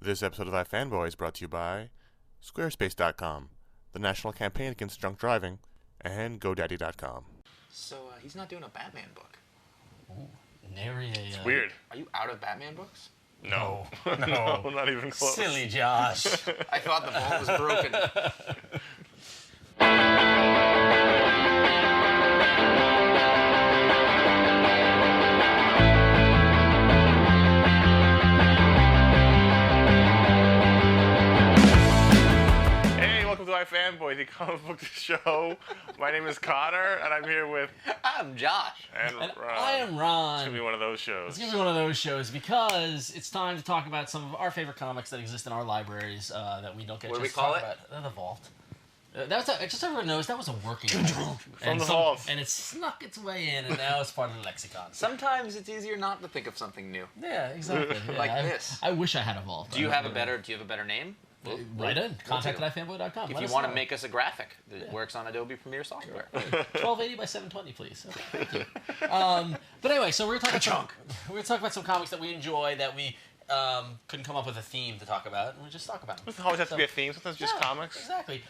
This episode of iFanboy is brought to you by Squarespace.com, the national campaign against drunk driving, and GoDaddy.com. So he's not doing a Batman book. Ooh, nary a... It's weird. Are you out of Batman books? No. No. No, not even close. Silly Josh. I thought the vault was broken. iFanboy, the comic book show. My name is Connor, and I'm here with... I'm Josh. And And Ron. I am Ron. It's going to be one of those shows. It's going to be one of those shows because it's time to talk about some of our favorite comics that exist in our libraries that we don't get a chance to talk about. The Vault. That was just so everyone knows, that was a working title. From the Vault. And it snuck its way in, and now it's part of the lexicon. Sometimes it's easier not to think of something new. Yeah, exactly. Yeah, Like this. I wish I had a Vault. Do you have a better name? Write in. Contact at iFanboy.com. If you want to make us a graphic that works on Adobe Premiere software. 1280 by 720, please. Okay, thank you. But anyway, so we're going to talk about some comics that we enjoy that we couldn't come up with a theme to talk about, and we just talk about them. It doesn't always have to be a theme. Sometimes just comics. Exactly.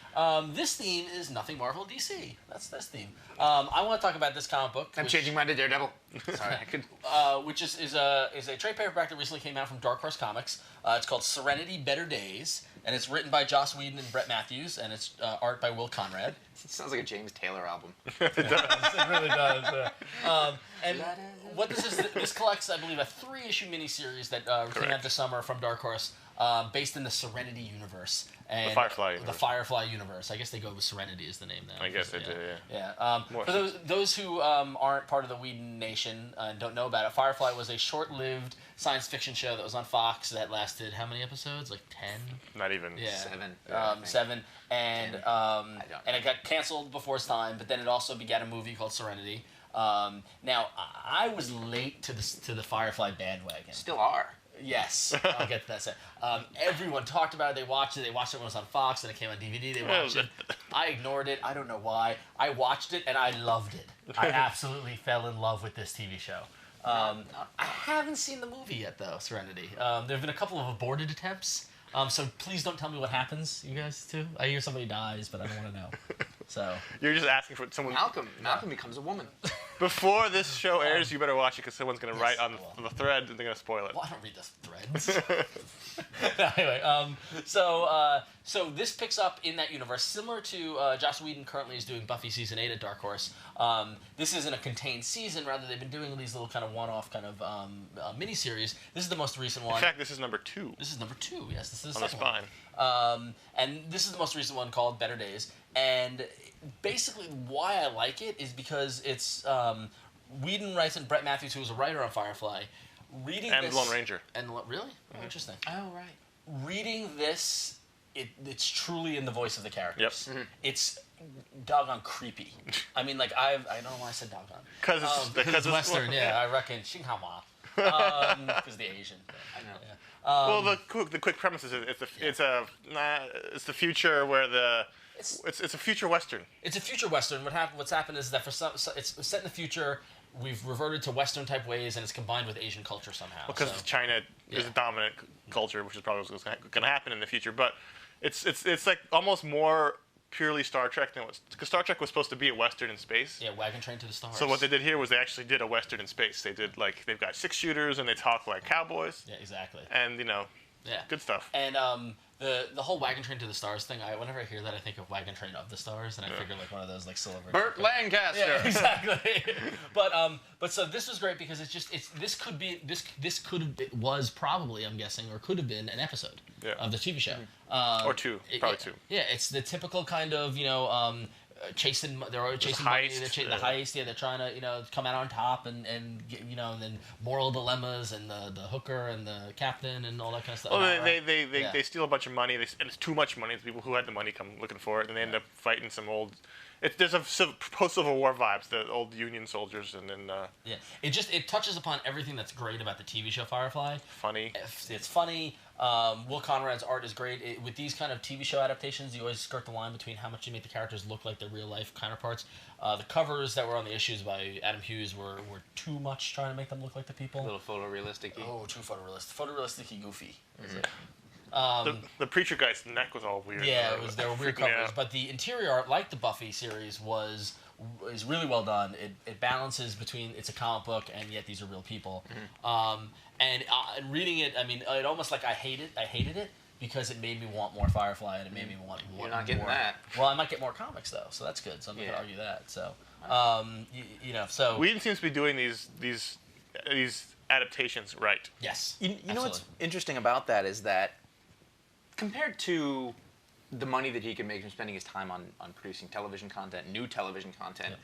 This theme is nothing Marvel DC. That's this theme. I want to talk about this comic book. I'm changing mine to Daredevil. Sorry, I could. Which is a trade paperback that recently came out from Dark Horse Comics. It's called Serenity, Better Days, and it's written by Joss Whedon and Brett Matthews, and it's art by Will Conrad. It sounds like a James Taylor album. It really does. And what this collects, I believe, a 3-issue miniseries that came out this summer from Dark Horse, based in the Serenity universe. And the Firefly universe. The Firefly universe. I guess they go with Serenity is the name now. I guess they do, yeah. Yeah. For those who aren't part of the Whedon Nation and don't know about it, Firefly was a short-lived science fiction show that was on Fox that lasted how many episodes? Like 10? Not even. Yeah. 7. 7. And it got canceled before its time, but then it also began a movie called Serenity. Now, I was late to the Firefly bandwagon. Still are. Yes, I'll get to that set. Everyone talked about it. They watched it. They watched it when it was on Fox, and it came on DVD. They watched it. I ignored it. I don't know why. I watched it, and I loved it. I absolutely fell in love with this TV show. I haven't seen the movie yet, though, Serenity. There have been a couple of aborted attempts. So please don't tell me what happens, you guys, too. I hear somebody dies, but I don't want to know. So You're just asking for someone... Malcolm becomes a woman. Before this show airs, you better watch it because someone's going to write on the thread and they're going to spoil it. Well, I don't read the threads. Anyway, so this picks up in that universe, similar to Joss Whedon currently is doing Buffy Season 8 at Dark Horse. This isn't a contained season, rather they've been doing these little kind of one-off kind of miniseries. This is the most recent one. In fact, this is number 2. This is number 2, yes. This is the on the second spine. one. And this is the most recent one called Better Days. And basically why I like it is because it's Whedon writes and Brett Matthews, who was a writer on Firefly, reading and this... Lone Ranger. And really? Oh, interesting. Oh, right. Reading this, it's truly in the voice of the characters. Yep. It's doggone creepy. I mean, like, I don't know why I said doggone. Because it's Western, yeah, I reckon. Xinghua. Because the Asian. I know. Yeah. Well, the quick premise is it's the future where it's a future Western. It's a future Western. What's happened is that it's set in the future. We've reverted to Western type ways, and it's combined with Asian culture somehow. Because China is a dominant culture, which is probably what's going to happen in the future. But it's like almost more purely Star Trek than because Star Trek was supposed to be a Western in space. Yeah, Wagon Train to the Stars. So what they did here was they actually did a Western in space. They did they've got 6-shooters and they talk like cowboys. Yeah, exactly. And good stuff. And the whole Wagon Train to the Stars thing, whenever I hear that, I think of Wagon Train of the Stars, and I figure like one of those like silver. Burt Lancaster. Yeah, exactly. But so this was great because it was probably, I'm guessing, or could have been an episode of the TV show. Or 2, probably 2. Yeah, it's the typical kind of chasing money, the heist. Yeah, they're trying to come out on top and then moral dilemmas and the hooker and the captain and all that kind of stuff. Well, they steal a bunch of money. And it's too much money. The people who had the money come looking for it, and they end up fighting some old there's a post-Civil War vibes, the old Union soldiers, and then Yeah, it touches upon everything that's great about the TV show Firefly. funny. It's funny. Will Conrad's art is great. With these kind of TV show adaptations, you always skirt the line between how much you make the characters look like their real life counterparts. The covers that were on the issues by Adam Hughes were too much, trying to make them look like the people. A little photorealistic-y. Oh, too photorealistic, goofy. The preacher guy's neck was all weird. Yeah, they were weird covers. out. But the interior art, like the Buffy series, is really well done. It balances between it's a comic book and yet these are real people. And reading it, I mean, it almost like I hated it because it made me want more Firefly and it made me want more. You're not getting more. that. Well, I might get more comics though, so that's good. So I'm not gonna argue that. So, so Whedon seems to be doing these adaptations right. yes, You know what's interesting about that is that compared to the money that he can make from spending his time on producing television content, new television content,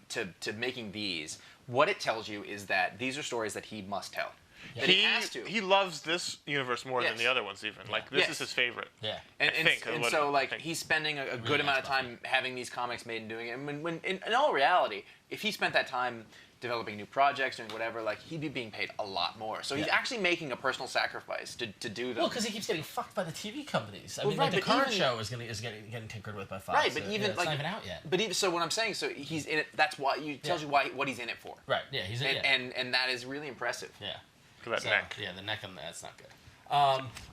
to making these, what it tells you is that these are stories that he must tell. Yeah. That he has to. He loves this universe more than Yes. the other ones even. Like this is his favorite. Yeah. And I so like think. he's spending a good Really amount nice of time having these comics made and doing it. And when in all reality, if he spent that time developing new projects, doing whatever, like he'd be being paid a lot more. So he's actually making a personal sacrifice to do them. Well, because he keeps getting fucked by the TV companies. I mean, right, like the but current even- show is getting tinkered with by Fox. Right, but so, even it's like not even out yet. But even so, what I'm saying, so he's in it. That's why tells you what he's in it for. Right. Yeah, he's in. And that is really impressive. Yeah. For that So, neck. Yeah, the neck on that's not good.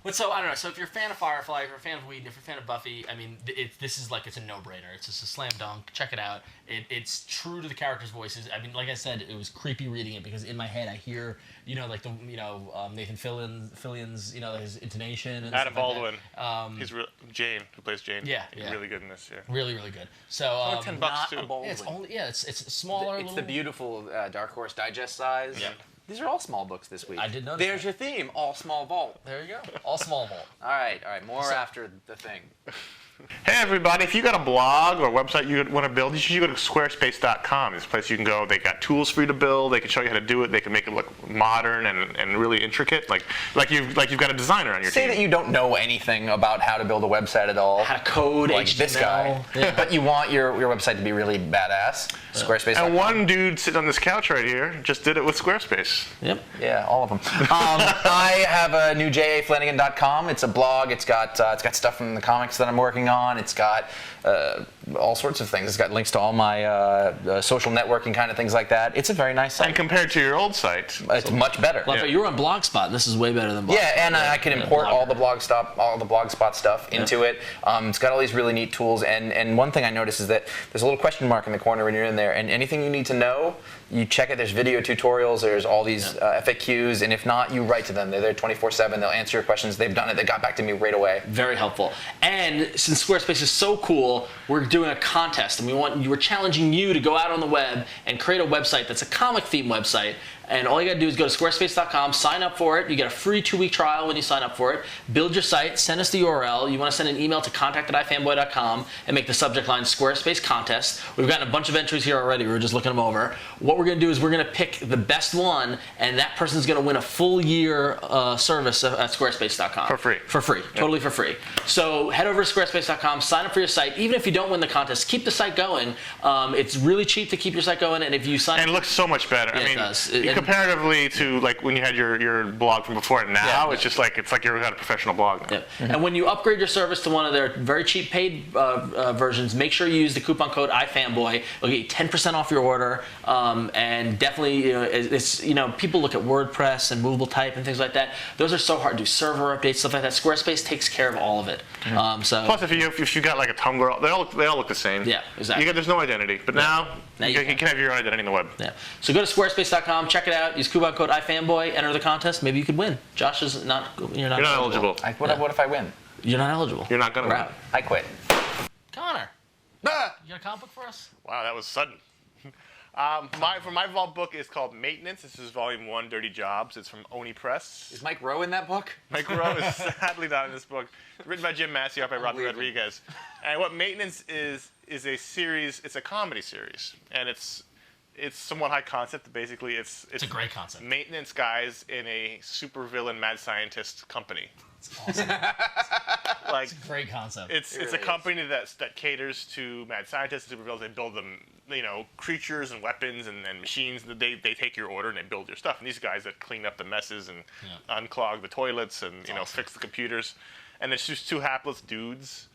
But so I don't know. So if you're a fan of Firefly, if you're a fan of Whedon, if you're a fan of Buffy, I mean, this is like it's a no-brainer. It's just a slam dunk. Check it out. It's true to the characters' voices. I mean, like I said, it was creepy reading it because in my head I hear like the Nathan Fillion's his intonation and Adam stuff like Baldwin. He's Jane, who plays Jane. Yeah, He's yeah. really good in this. Yeah. Really, really good. So Only $10 Not too. a Baldwin. it's only it's smaller. It's the beautiful Dark Horse Digest size. Yeah. These are all small books this week. I did notice There's that. your theme, all small vault. There you go. All small vault. All right. More after the thing. Hey everybody, if you got a blog or a website you want to build, you should go to squarespace.com. It's a place you can go. They got tools for you to build. They can show you how to do it. They can make it look modern and really intricate, like you've got a designer on your Say team. that you don't know anything about how to build a website at all. How to code, like HTML. this guy. Yeah. But you want your website to be really badass. Squarespace.com. And one dude sitting on this couch right here just did it with Squarespace. Yep. Yeah, all of them. I have a new jaflanagan.com. It's a blog. It's got stuff from the comics that I'm working on. It's got all sorts of things. It's got links to all my social networking kind of things like that. It's a very nice site. And compared to your old site, It's much better. Like, you were on Blogspot, and this is way better than Blogspot. Yeah, and I can import all the Blogspot stuff into it. It's got all these really neat tools, and one thing I noticed is that there's a little question mark in the corner when you're in there, and anything you need to know, you check it. There's video tutorials, there's all these FAQs, and if not, you write to them. They're there 24/7. They'll answer your questions. They've done it. They got back to me right away. Very helpful. And since Squarespace is so cool, we're doing a contest, and we're challenging you to go out on the web and create a website that's a comic theme website. And all you gotta do is go to squarespace.com, sign up for it. You get a free 2-week trial when you sign up for it. Build your site, send us the URL. You wanna send an email to contact@ifanboy.com and make the subject line Squarespace Contest. We've gotten a bunch of entries here already. We were just looking them over. What we're gonna do is we're gonna pick the best one, and that person's gonna win a full year service at squarespace.com. For free. For free, totally for free. So head over to squarespace.com, sign up for your site. Even if you don't win the contest, keep the site going. It's really cheap to keep your site going, and if you sign and it looks so much better. Yeah, I mean, it does. comparatively to like when you had your blog from before and now, it's just like you've got a professional blog now. Yeah. And when you upgrade your service to one of their very cheap paid versions, make sure you use the coupon code iFanboy. It'll get you 10% off your order. And definitely, people look at WordPress and movable type and things like that. Those are so hard to do. Server updates, stuff like that. Squarespace takes care of all of it. Plus, if you got like a Tumblr, they all look the same. Yeah, exactly. There's no identity, but now Now you you can have your own identity in the web. Yeah. So go to squarespace.com, check it out, use coupon code iFanboy, enter the contest. Maybe you could win. Josh is not. You're not eligible. What if I win? You're not eligible. You're not gonna We're win. out. I quit. Connor, Ah! you got a comic book for us? Wow, that was sudden. My vault book is called Maintenance. This is Volume 1, Dirty Jobs. It's from Oni Press. Is Mike Rowe in that book? Mike Rowe is sadly not in this book. Written by Jim Massey, art by Robert Rodriguez. And what Maintenance is a series. It's a comedy series, and it's it's somewhat high concept. Basically, it's a great concept. Maintenance guys in a supervillain mad scientist company. It's awesome. Like, It's a great concept. it's really a company that caters to mad scientists and supervillains. They build them, creatures and weapons and machines. They take your order and they build your stuff. And these guys that clean up the messes and unclog the toilets and fix the computers. And it's just two hapless dudes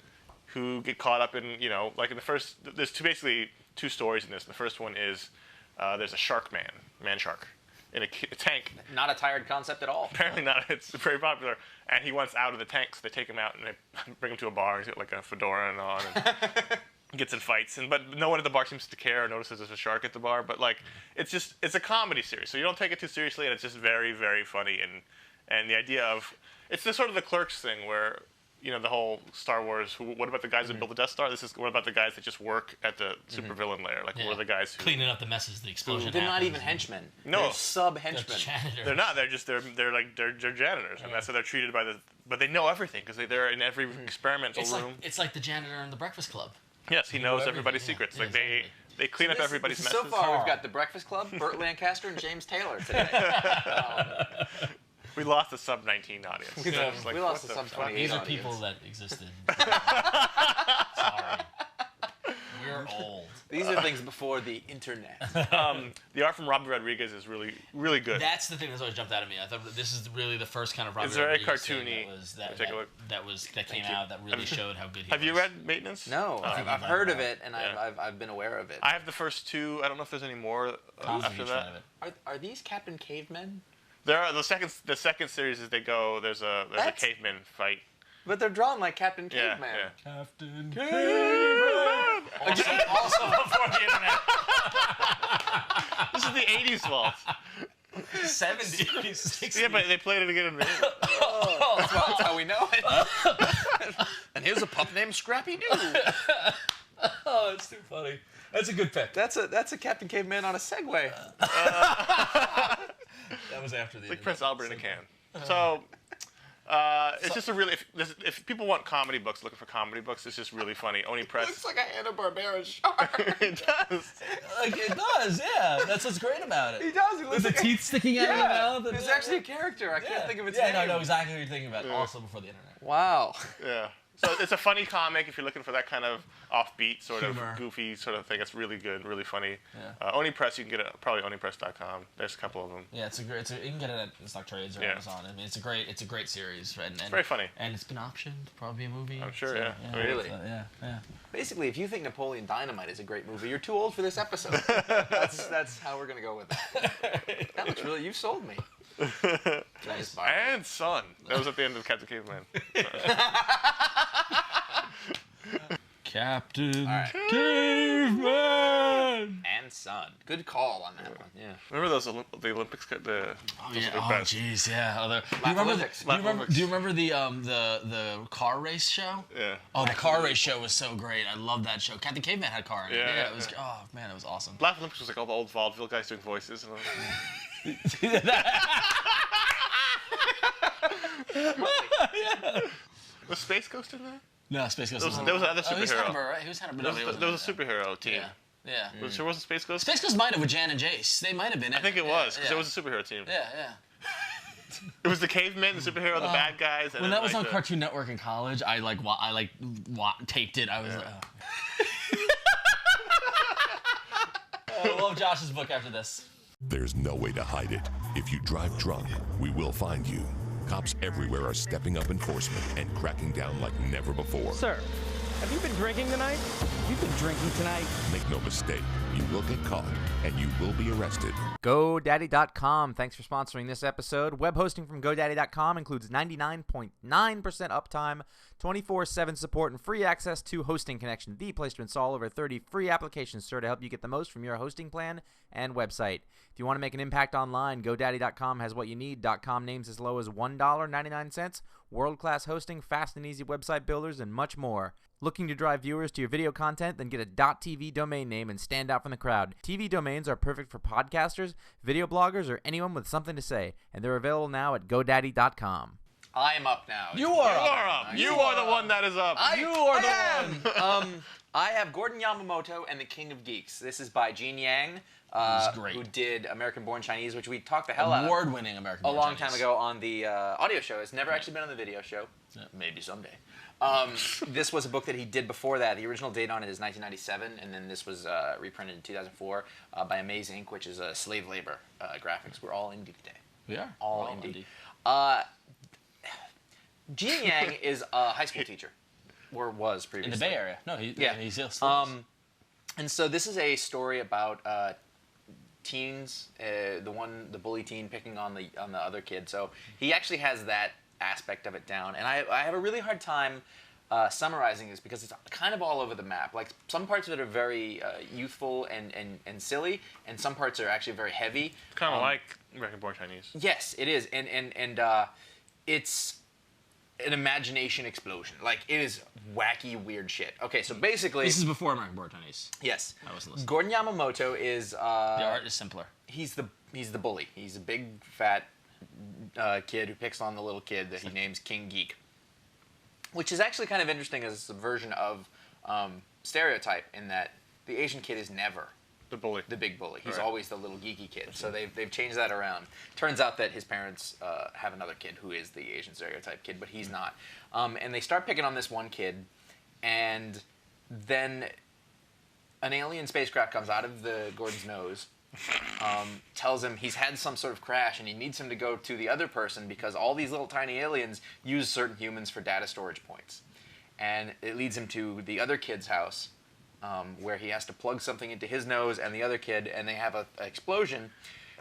who get caught up in like in the first. There's basically two stories in this. The first one is there's a shark man shark. In a tank. Not a tired concept at all. Apparently not. It's very popular. And he wants out of the tank, so they take him out and they bring him to a bar. He's got like a fedora and on, and gets in fights. But no one at the bar seems to care or notices there's a shark at the bar. But like, it's a comedy series, so you don't take it too seriously, and it's just very, very funny. And the idea of it's the sort of the Clerks thing where. The whole Star Wars. What about the guys that build the Death Star? What about the guys that just work at the supervillain lair? Like, what are the guys who cleaning up the messes, the explosion? They're not even henchmen. No. They're sub-henchmen. They're not. They're janitors, and that's how they're treated by the. But they know everything because they're in every experimental room. It's like the janitor in the Breakfast Club. Yes, he knows everybody's secrets. Like they clean up everybody's messes. So far, we've got the Breakfast Club, Burt Lancaster, and James Taylor today. We lost the sub-19 audience. We lost the sub-28 These are audience. people that existed. Sorry. We're old. These are things before the internet. The art from Robert Rodriguez is really, really good. That's the thing that's always jumped out at me. I thought this is really the first kind of Robert It's very Rodriguez thing cartoony. that came out that really showed how good he was. Have you read Maintenance? No, I've heard of it and I've been aware of it. I have the first two. I don't know if there's any more after that. Are these Captain Cavemen? There are the second series is there's a caveman fight. But they're drawn like Captain Caveman. Yeah. Captain Caveman. Also before the internet. This is the 80s fault. 70s, 60s. Yeah, but they played it again in the 80s. Oh, that's how we know it. And here's a pup named Scrappy Doo. Oh, it's too funny. That's a good pick. That's a Captain Caveman on a Segway. That was after the Like Prince Albert in a can. So, it's just a really if people want comedy books, looking for comedy books, it's just really funny. Oni Press. Looks like a Hanna-Barbera shark. It does. It does, yeah. That's what's great about it. He does. He looks With the like teeth sticking out of the mouth. It's actually a character. I can't think of its name. Yeah, no, exactly what you're thinking about. Also before the internet. Wow. Yeah. So it's a funny comic if you're looking for that kind of offbeat, sort Humor. of goofy sort of thing. It's really good, really funny. Yeah. Oni Press, you can get it probably onipress.com. There's a couple of them. Yeah, you can get it at Stock Trades or Amazon. I mean, it's a great series, right? And, It's very funny. and it's been optioned to probably be a movie. I'm sure, yeah. I mean, Really? Yeah. Basically, if you think Napoleon Dynamite is a great movie, you're too old for this episode. That's how we're gonna go with that. That looks really. You sold me. Nice. And Son. That was at the end of Captain Caveman. Captain Caveman and Son. Good call on that one. Yeah. Remember those the Olympics? Those are the best. Jeez, yeah. Do you remember the car race show? Yeah. Oh, the car race show was so great. I love that show. Captain Caveman had a car in it. Yeah, It was. Oh man, it was awesome. Black Olympics was like all the old vaudeville guys doing voices. And all Was Space Ghost in that? No, Space Ghost. There was another He was superhero. Hannibal, right? He was Hannibal. There was a superhero team. Yeah. Sure wasn't Space Ghost? Space Ghost might have with Jan and Jace. They might have been. I think it was, because there was a superhero team. Yeah. It was the cavemen, the superhero, the bad guys. And When that was on the Cartoon Network in college, I taped it. I was like, I love Josh's book after this. There's no way to hide it. If you drive drunk, we will find you. Cops everywhere are stepping up enforcement and cracking down like never before. Sir, have you been drinking tonight? You've been drinking tonight. Make no mistake, you will get caught and you will be arrested. GoDaddy.com. Thanks for sponsoring this episode. Web hosting from GoDaddy.com includes 99.9% uptime, 24/7 support, and free access to Hosting Connection, the place to install over 30 free applications, sir, to help you get the most from your hosting plan and website. If you want to make an impact online, GoDaddy.com has what you need. .com names as low as $1.99, world-class hosting, fast and easy website builders, and much more. Looking to drive viewers to your video content? Then get a .tv domain name and stand out from the crowd. TV domains are perfect for podcasters, video bloggers, or anyone with something to say, and they're available now at GoDaddy.com. I am up now. You are up. You are the one that is up. You are the one. I have Gordon Yamamoto and the King of Geeks. This is by Gene Yang. great. who did American Born Chinese, which we talked the hell out of Award-winning American a Born long Chinese. time ago on the audio show. It's never actually been on the video show. Yeah. Maybe someday. This was a book that he did before that. The original date on it is 1997, and then this was reprinted in 2004 by Amaze Inc., which is slave labor graphics. We're all indie today. We are. All We're indie. Gene Yang is a high school teacher, or was previously. In the Bay Area. No, he's still is. And so this is a story about teens, the bully teen picking on the other kid. So he actually has that aspect of it down, and I have a really hard time summarizing this because it's kind of all over the map. Like some parts of it are very youthful and silly, and some parts are actually very heavy. Kind of like American Born Chinese. Yes, it is, and it's an imagination explosion. Like it is wacky, weird shit. Okay, so basically, This is before American Born Chinese. yes, I wasn't listening. Gordon Yamamoto is The art is simpler. he's the bully. He's a big fat kid who picks on the little kid that he names King Geek, which is actually kind of interesting as a subversion of stereotype in that the Asian kid is never The bully. the big bully. He's Right. always the little geeky kid. So they've changed that around. Turns out that his parents have another kid who is the Asian stereotype kid, but he's not. And they start picking on this one kid, and then an alien spacecraft comes out of Gordon's nose, tells him he's had some sort of crash and he needs him to go to the other person because all these little tiny aliens use certain humans for data storage points. And it leads him to the other kid's house, where he has to plug something into his nose and the other kid, and they have an explosion.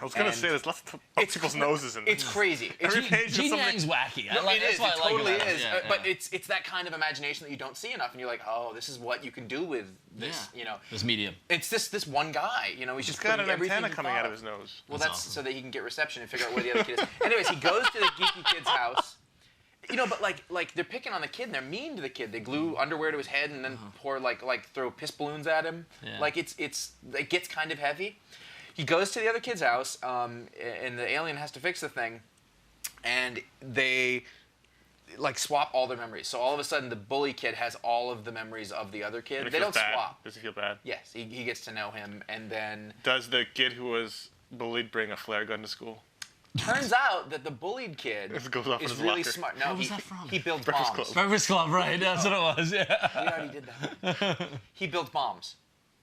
I was gonna And say there's lots of people's noses in It's this. crazy. It's, Every page is Gene something. Yang's wacky. no, it That's is. what It I like totally about it. is. Yeah, But it's that kind of imagination that you don't see enough, and you're like, oh, this is what you can do with this. Yeah. You know, This medium. it's this one guy. You know, he's He's just got putting an everything antenna he coming thought out of. of his nose. Well, That's that's awesome. so that he can get reception and figure out where the other kid is. Anyways, he goes to the geeky kid's house. You know, but like they're picking on the kid and they're mean to the kid. They glue underwear to his head and then pour throw piss balloons at him. Yeah. Like it gets kind of heavy. He goes to the other kid's house, and the alien has to fix the thing, and they like swap all their memories. So all of a sudden, the bully kid has all of the memories of the other kid. And he They feels don't bad. swap. Does he feel bad? Yes, he gets to know him, and then Does the kid who was bullied bring a flare gun to school? turns out that the bullied kid It goes off in is his really locker. smart. No, Where was that from? he builds Breakfast bombs. Club. Breakfast Club, right? That's what it was. Yeah. We already did that. He builds bombs.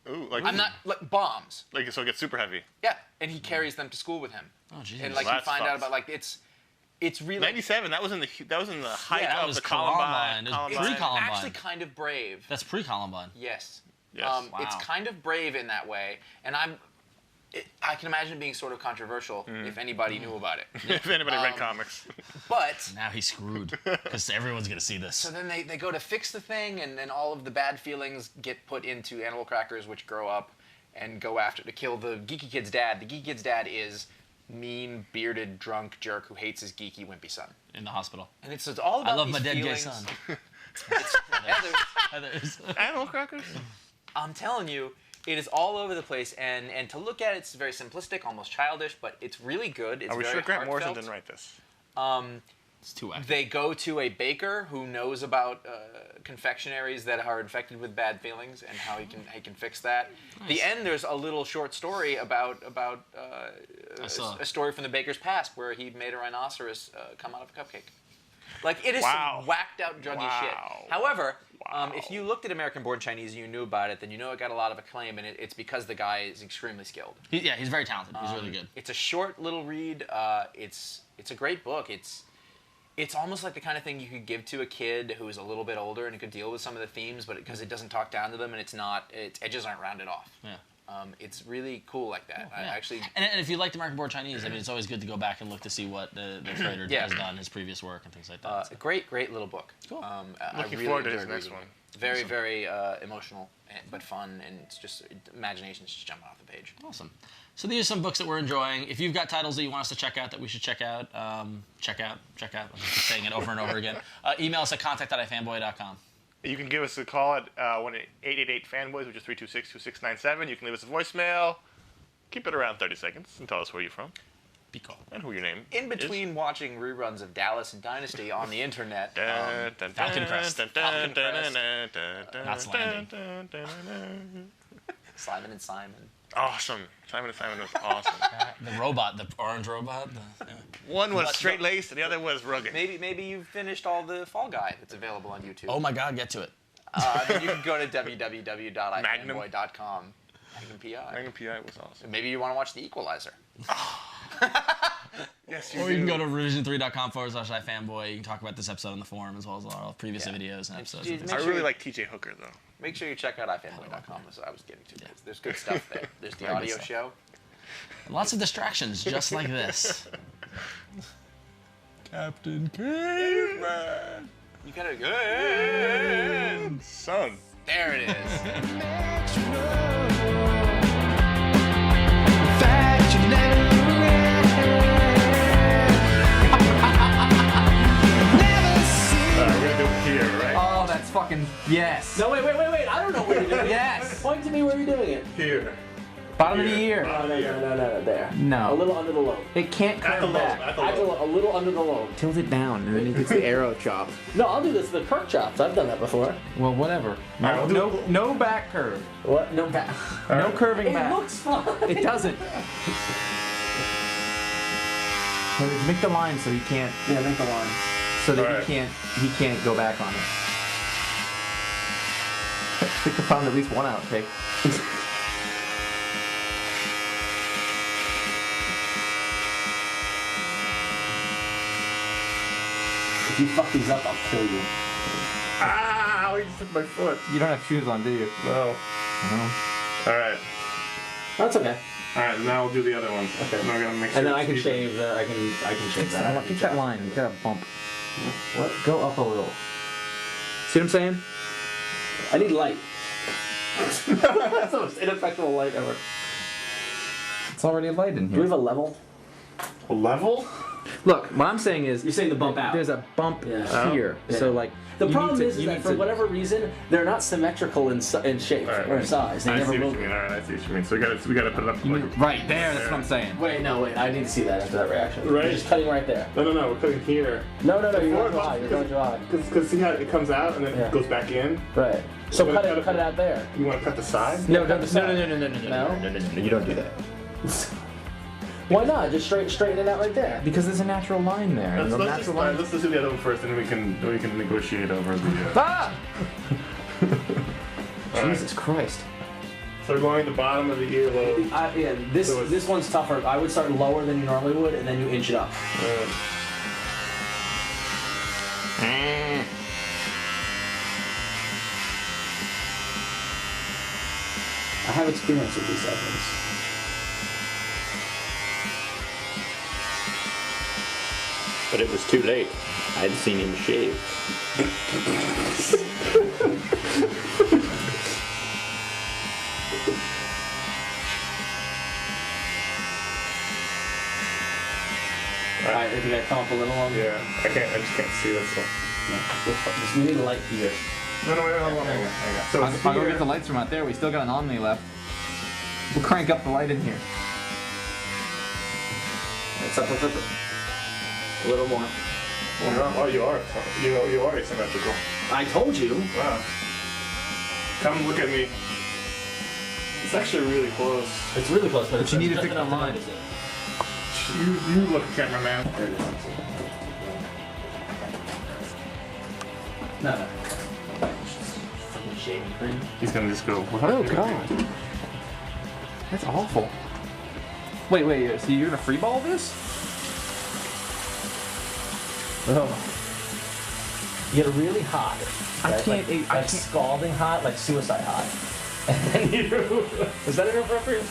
Ooh, like I'm not like bombs. like so it gets super heavy. Yeah, and he carries them to school with him. Oh, Jesus. And like Well, you that's find out fucked. about like it's really 97. That was in the height Yeah, that of was the Columbine. Columbine. It was it's Pre-Columbine. actually kind of brave. That's pre-Columbine. Yes. Yes. It's Wow. kind of brave in that way, and I can imagine it being sort of controversial if anybody knew about it. if anybody read comics. But Now he's screwed because everyone's gonna see this. so then they go to fix the thing, and then all of the bad feelings get put into animal crackers, which grow up and go after to kill the geeky kid's dad. The geeky kid's dad is mean, bearded, drunk jerk who hates his geeky, wimpy son. In the hospital. And it's all about I love these my dead gay feelings. son. Heather, Animal crackers? I'm telling you, it is all over the place, and to look at it, it's very simplistic, almost childish, but it's really good. It's Are we very sure Grant Morrison heartfelt. didn't write this? It's too wacky. They go to a baker who knows about confectionaries that are infected with bad feelings and how he can fix that. The end, there's a little short story about a story from the baker's past where he made a rhinoceros come out of a cupcake. Like it is Wow. some whacked out druggy Wow. shit. However, Wow. if you looked at American Born Chinese and you knew about it, then you know it got a lot of acclaim, and it's because the guy is extremely skilled. He's very talented. He's really good. It's a short little read. It's a great book. It's almost like the kind of thing you could give to a kid who is a little bit older and who could deal with some of the themes, but because it doesn't talk down to them and its edges aren't rounded off. Yeah. It's really cool like that. I Yeah. actually. And if you liked American Born Chinese, I mean, it's always good to go back and look to see what the creator Yeah. has done, his previous work and things like that. A great little book. Cool. I Looking really forward to his enjoyed next reading one. it. Very, very emotional, but fun, and it's just imagination's just jumping off the page. Awesome. So these are some books that we're enjoying. If you've got titles that you want us to check out that we should check out. I'm just saying it over and over again. Email us at contact@ifanboy.com. You can give us a call at 1-888-FANBOYS, which is 326-2697. You can leave us a voicemail. Keep it around 30 seconds and tell us where you're from Be cool. and who your name In between watching reruns of Dallas and Dynasty on the internet, Falcon Crest. Falcon Crest. Knots Landing. Simon and Simon. awesome. Simon & Simon was awesome. The robot, the orange robot. One was straight-laced and the other was rugged. Maybe you've finished all the Fall Guy that's available on YouTube. Oh my God, get to it. Then you can go to www.ifanboy.com. Magnum PI. Magnum PI was awesome. Maybe you want to watch The Equalizer. Yes, Or you can go to revision3.com/ifanboy. You can talk about this episode on the forum as well as a lot of previous videos and episodes. Dude, I really like TJ Hooker, though. Make sure you check out ifanboy.com. That's what I was getting to. There's good stuff there. There's the audio show. Lots of distractions, just like this. Captain Caveman. You got a good Son. There it is. We're gonna do it here, right? Oh, that's fucking yes. No, wait. I don't know where you're doing it. Yes. Point to me where you're doing it. Here. Bottom of the ear. No, there. No. A little under the lobe. It can't curve back. A little under the lobe. Tilt it down, and then it gets the arrow chop. No, I'll do this. The perk chops. I've done that before. Well, whatever. Alright, we'll do No back curve. What? No back. No curving back. It looks fun. It doesn't. Make the line so he can't. Yeah, make the line. So that Alright. he can't go back on it. I think I found at least one outtake. If you fuck these up, I'll kill you. Ah! You just took my foot. You don't have shoes on, do you? No. No. All right. That's okay. All right. Now we'll do the other one. Okay. Now I gotta make sure. And then I it's can even. shave the. I can shave that. Keep that line. You got a bump. What? Go up a little. See what I'm saying? I need light. That's the most ineffectual light ever. It's already a light in Do we have here. a level? A level? Look, what I'm saying is, You're saying the bump out. there's a bump Yeah. here. Yeah. So like, The you problem need is to, you that need for to- whatever reason, they're not symmetrical in shape All right, or right. size. They I never see what will you be. mean. All right, I see what you mean. So we gotta put it up. Like, Right there. That's what I'm saying. Wait, I need to see that after that reaction. Right. You're just cutting right there. no, we're cutting here. No, you're Before going it too high. You're going too high. Because see how it comes out and then Yeah. it goes back in. Right. So We're cut gonna it out there. You want to cut the side? No, cut the side. No. You don't do that. Why not? Just straighten it out right there. Because there's a natural line there. Let's, There's a let's, just, natural line. let's do the other one first, and then we can negotiate over the. Ah! All right. Jesus Christ. So we're going at the bottom of the earlobe. This one's tougher. I would start lower than you normally would, and then you inch it up. I have experience with these segments. But it was too late. I'd seen him shave. Alright, did I come up a little on? Yeah, I just can't see this one. We need a light here. No, wait, hold on. So I'll go get the lights from out there. We still got an Omni left. We'll crank up the light in here. It's up. A little more. Oh, you are asymmetrical. I told you. Wow. Come look at me. It's actually really close. It's really close, but you need to pick the line. You look, cameraman. There it is. No. Fucking shaving cream. He's gonna just go. Oh God. That's awful. Wait. So you're gonna freeball this? Oh. You get really hot. I right? can't. Like, I like can't. scalding hot, like suicide hot. And then you. Is that inappropriate?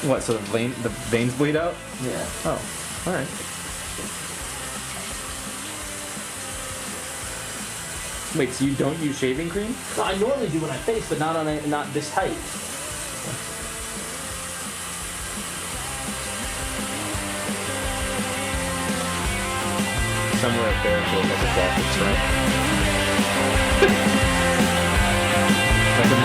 What? So the veins bleed out? Yeah. Oh. All right. Wait. So you don't use shaving cream? No, I normally do when I face, but not this tight. Somewhere up there feels like a plastic stripe. Like a